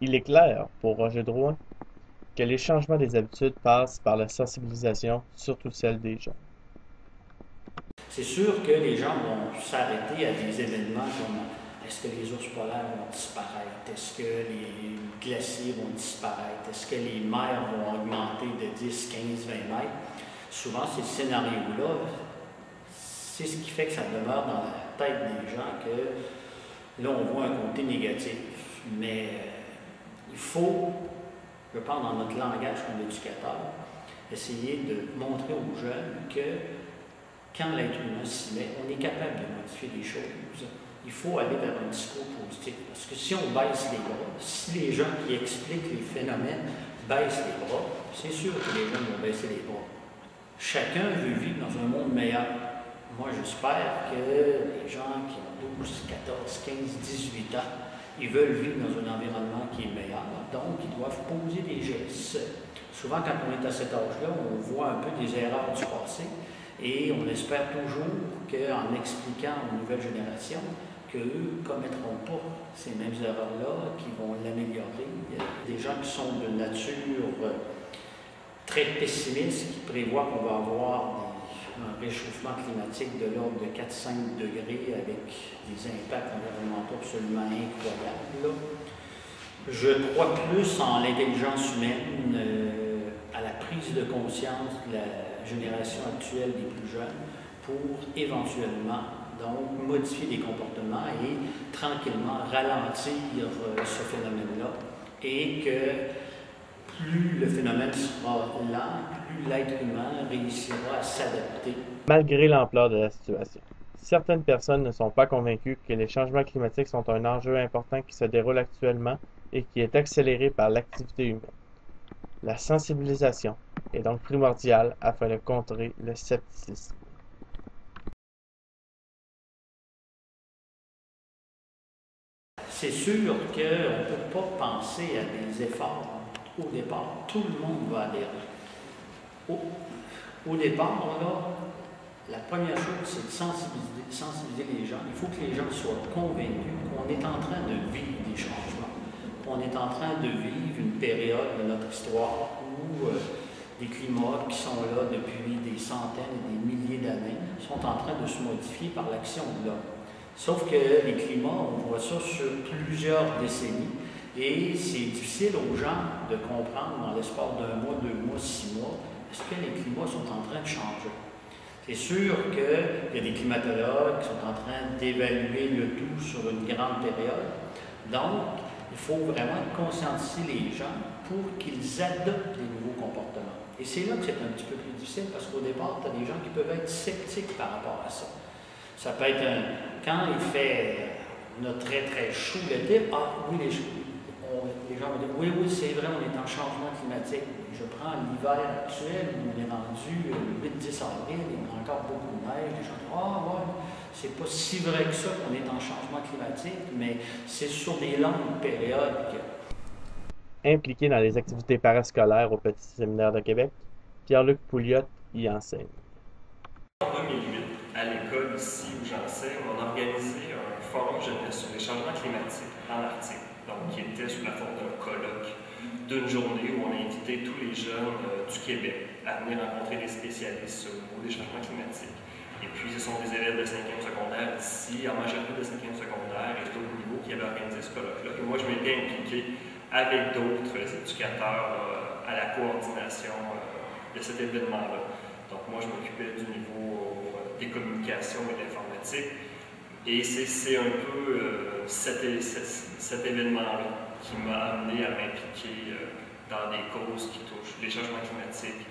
Il est clair, pour Roger Drouin, que les changements des habitudes passent par la sensibilisation, surtout celle des jeunes. C'est sûr que les gens vont s'arrêter à des événements comme est-ce que les ours polaires vont disparaître, est-ce que les glaciers vont disparaître, est-ce que les mers vont augmenter de 10, 15, 20 mètres. Souvent, ces scénarios-là, c'est ce qui fait que ça demeure dans la tête des gens que là, on voit un côté négatif. Mais il faut, je pense, dans notre langage comme éducateur, essayer de montrer aux jeunes que quand l'être humain s'y met, on est capable de modifier les choses. Il faut aller vers un discours positif. Parce que si on baisse les bras, si les gens qui expliquent les phénomènes baissent les bras, c'est sûr que les jeunes vont baisser les bras. Chacun veut vivre dans un monde meilleur. Moi, j'espère que les gens qui ont 12, 14, 15, 18 ans, ils veulent vivre dans un environnement qui est meilleur. Donc, ils doivent poser des gestes. Souvent, quand on est à cet âge-là, on voit un peu des erreurs du passé. Et on espère toujours qu'en expliquant aux nouvelles générations qu'eux ne commettront pas ces mêmes erreurs-là, qui vont l'améliorer. Il y a des gens qui sont de nature très pessimistes, qui prévoient qu'on va avoir un réchauffement climatique de l'ordre de 4-5 degrés avec des impacts environnementaux absolument incroyables. Là. Je crois plus en l'intelligence humaine, à la prise de conscience de la génération actuelle des plus jeunes pour éventuellement donc modifier les comportements et tranquillement ralentir ce phénomène-là et que plus le phénomène sera lent, plus l'être humain réussira à s'adapter. Malgré l'ampleur de la situation, certaines personnes ne sont pas convaincues que les changements climatiques sont un enjeu important qui se déroule actuellement et qui est accéléré par l'activité humaine. La sensibilisation est donc primordiale afin de contrer le scepticisme. C'est sûr qu'on ne peut pas penser à des efforts au départ. Tout le monde va adhérer. Au départ, là, la première chose, c'est de sensibiliser les gens. Il faut que les gens soient convaincus qu'on est en train de vivre des changements. On est en train de vivre une période de notre histoire où des climats qui sont là depuis des centaines et des milliers d'années sont en train de se modifier par l'action de l'homme. Sauf que les climats, on voit ça sur plusieurs décennies et c'est difficile aux gens de comprendre dans l'espace d'un mois, 2 mois, 6 mois, est-ce que les climats sont en train de changer. C'est sûr qu'il y a des climatologues qui sont en train d'évaluer le tout sur une grande période. Donc, il faut vraiment conscientiser les gens pour qu'ils adoptent les nouveaux comportements. Et c'est là que c'est un petit peu plus difficile parce qu'au départ, tu as des gens qui peuvent être sceptiques par rapport à ça. Ça peut être quand il fait très très chaud l'été, ah oui, les gens vont dire oui, c'est vrai, on est en changement climatique. Je prends l'hiver actuel, où on est rendu le 8-10 avril, il y a encore beaucoup de neige, les gens disent ah ouais, c'est pas si vrai que ça qu'on est en changement climatique, mais c'est sur des longues périodes que. Impliqué dans les activités parascolaires au Petit Séminaire de Québec, Pierre-Luc Pouliot y enseigne. En 2008, à l'école ici où j'enseigne, on a organisé un forum jeunesse sur les changements climatiques en Arctique, donc qui était sous la forme d'un colloque d'une journée où on a invité tous les jeunes du Québec à venir rencontrer des spécialistes au niveau des changements climatiques. Et puis, ce sont des élèves de 5e secondaire ici, en majorité de 5e secondaire et d'autres niveaux qui avaient organisé ce colloque-là. Et moi, je m'étais impliqué avec d'autres éducateurs à la coordination de cet événement-là. Donc, moi, je m'occupais du niveau des communications et de l'informatique. Et c'est un peu cet événement-là qui m'a amené à m'impliquer dans des causes qui touchent les changements climatiques,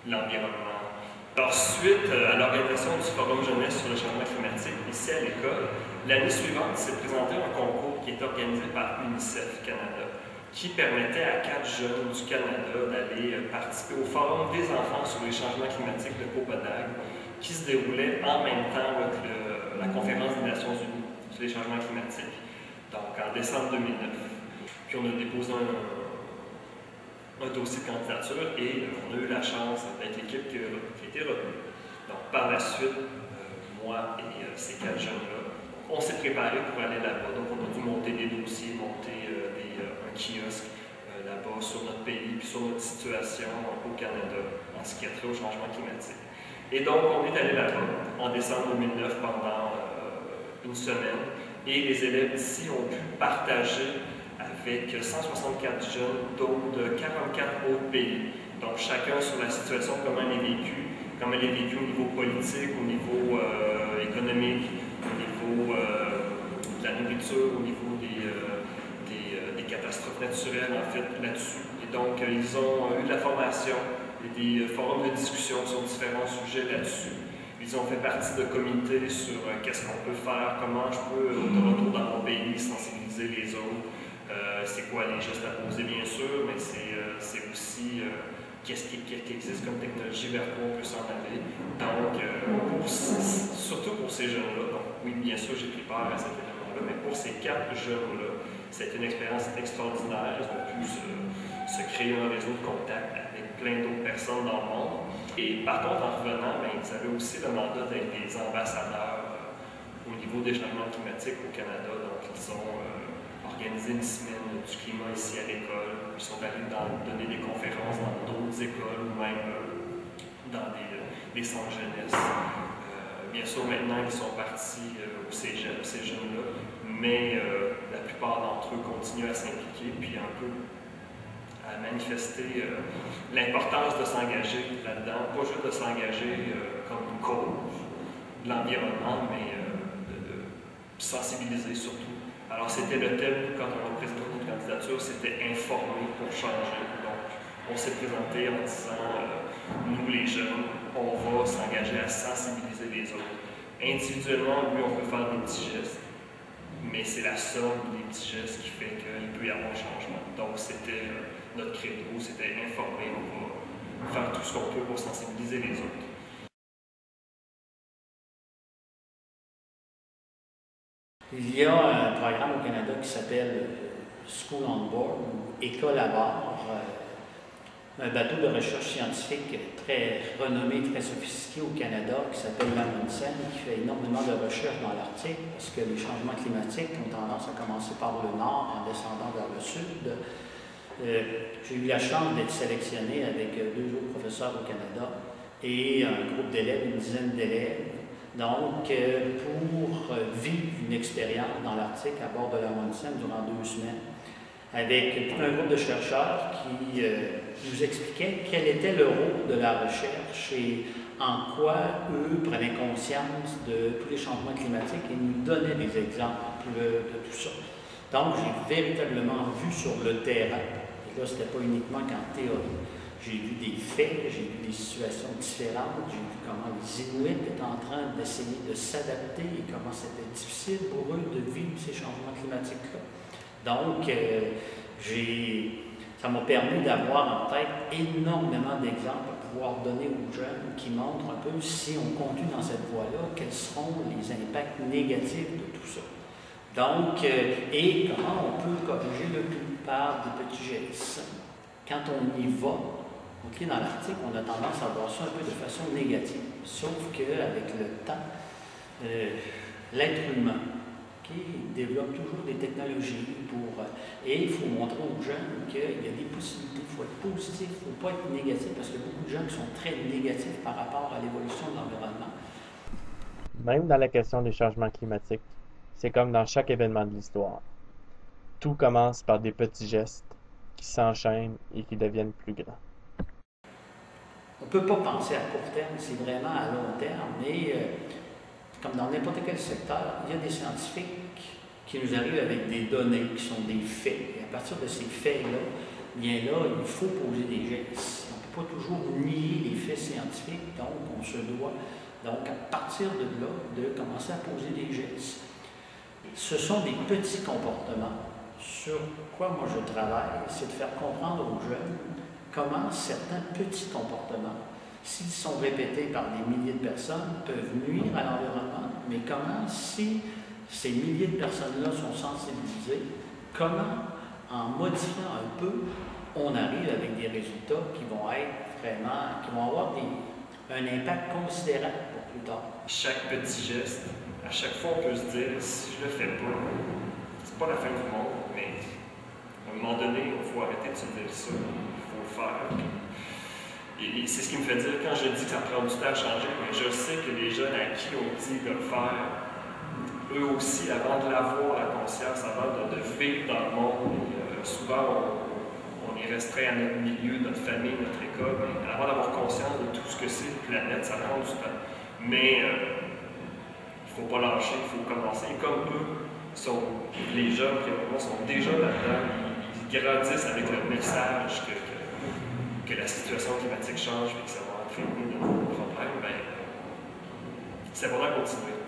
l'environnement. Alors, suite à l'organisation du Forum jeunesse sur le changement climatique ici à l'école, l'année suivante, s'est présenté un concours qui est organisé par UNICEF Canada, qui permettait à 4 jeunes du Canada d'aller participer au Forum des enfants sur les changements climatiques de Copenhague, qui se déroulait en même temps que la conférence des Nations Unies sur les changements climatiques, donc en décembre 2009. Puis on a déposé un dossier de candidature et on a eu la chance d'être l'équipe qui a été retenue. Donc par la suite, moi et ces 4 jeunes-là, on s'est préparé pour aller là-bas. Donc on a dû monter des dossiers, monter un kiosque débat sur notre pays et sur notre situation au Canada en ce qui a trait au changement climatique. Et donc, on est allé là-bas en décembre 2009 pendant une semaine et les élèves d'ici ont pu partager avec 164 jeunes de 44 autres pays. Donc, chacun sur la situation, comment elle est vécue au niveau politique, au niveau économique, au niveau de la nourriture, au niveau des catastrophes naturelles, en fait, là-dessus. Et donc, ils ont eu de la formation et des forums de discussion sur différents sujets là-dessus. Ils ont fait partie de comités sur qu'est-ce qu'on peut faire, comment je peux, de retour dans mon pays, sensibiliser les autres. C'est quoi les gestes à poser, bien sûr, mais c'est aussi qu'est-ce qui existe comme technologie vers quoi on peut s'en aller. Donc, surtout pour ces jeunes-là, donc oui, bien sûr, j'ai pris part à cet événement-là, mais pour ces 4 jeunes-là, c'était une expérience extraordinaire. Ils ont pu se créer un réseau de contacts avec plein d'autres personnes dans le monde. Et par contre, en revenant, ben, ils avaient aussi le mandat d'être des ambassadeurs au niveau des changements climatiques au Canada. Donc, ils ont organisé une semaine du climat ici à l'école. Ils sont allés donner des conférences dans d'autres écoles ou même dans des centres jeunesse. Bien sûr, maintenant, ils sont partis au cégep, ces jeunes-là, mais la plupart d'entre eux continuent à s'impliquer puis un peu à manifester l'importance de s'engager là-dedans, pas juste de s'engager comme une cause de l'environnement, mais de sensibiliser surtout. Alors, c'était le thème, quand on a présenté notre candidature, c'était informer pour changer. Donc, on s'est présenté en disant, nous les jeunes, on va s'engager à sensibiliser les autres. Individuellement, oui, on peut faire des petits gestes, mais c'est la somme des petits gestes qui fait qu'il peut y avoir un changement. Donc, c'était notre credo, c'était informer, on va faire tout ce qu'on peut pour sensibiliser les autres. Il y a un programme au Canada qui s'appelle School on Board, ou École à bord, un bateau de recherche scientifique très renommé, très sophistiqué au Canada, qui s'appelle l'Amundsen, qui fait énormément de recherches dans l'Arctique, parce que les changements climatiques ont tendance à commencer par le nord en descendant vers le sud. J'ai eu la chance d'être sélectionné avec 2 autres professeurs au Canada et un groupe d'élèves, une dizaine d'élèves. Donc, pour vivre une expérience dans l'Arctique à bord de l'Amundsen durant 2 semaines, avec tout un groupe de chercheurs qui nous expliquaient quel était le rôle de la recherche et en quoi eux prenaient conscience de tous les changements climatiques et nous donnaient des exemples de tout ça. Donc, j'ai véritablement vu sur le terrain, et là, ce n'était pas uniquement qu'en théorie, j'ai vu des faits, j'ai vu des situations différentes, j'ai vu comment les Inuits étaient en train d'essayer de s'adapter et comment c'était difficile pour eux de vivre ces changements climatiques-là. Donc, ça m'a permis d'avoir en tête énormément d'exemples à pouvoir donner aux jeunes qui montrent un peu, si on continue dans cette voie-là, quels seront les impacts négatifs de tout ça. Donc, et comment on peut corriger le tout par des petits gestes. Quand on y va, dans l'Arctique, on a tendance à voir ça un peu de façon négative. Sauf qu'avec le temps, l'être humain développe toujours des technologies et il faut montrer aux jeunes qu'il y a des possibilités. Il faut être positif, il ne faut pas être négatif, parce qu'il y a beaucoup de gens qui sont très négatifs par rapport à l'évolution de l'environnement. Même dans la question des changements climatiques, c'est comme dans chaque événement de l'histoire. Tout commence par des petits gestes qui s'enchaînent et qui deviennent plus grands. On ne peut pas penser à court terme, c'est vraiment à long terme, mais comme dans n'importe quel secteur, il y a des scientifiques qui nous arrivent avec des données qui sont des faits. Et à partir de ces faits-là, bien là, il faut poser des gestes. On ne peut pas toujours nier les faits scientifiques, donc on se doit, donc à partir de là, de commencer à poser des gestes. Ce sont des petits comportements. Sur quoi moi je travaille, c'est de faire comprendre aux jeunes comment certains petits comportements, s'ils sont répétés par des milliers de personnes, peuvent nuire à l'environnement, mais comment, si ces milliers de personnes-là sont sensibilisées, comment, en modifiant un peu, on arrive avec des résultats qui vont être vraiment, qui vont avoir un impact considérable pour plus tard. Chaque petit geste, à chaque fois on peut se dire, si je le fais pas, c'est pas la fin du monde, mais à un moment moment donné, il faut arrêter de se dire ça, il faut le faire. Et c'est ce qui me fait dire, quand je dis que ça prend du temps à changer, mais je sais que les jeunes à qui on dit de le faire, eux aussi, avant de l'avoir, la conscience, avant de vivre dans le monde, souvent on est restreint à notre milieu, notre famille, notre école, mais avant d'avoir conscience de tout ce que c'est, une planète, ça prend du temps. Mais il ne faut pas lâcher, il faut commencer. Et comme eux, les jeunes qui sont déjà là-dedans, ils grandissent avec le message que la situation climatique change et que ça va entraîner de nouveaux problèmes, bien, c'est important de continuer.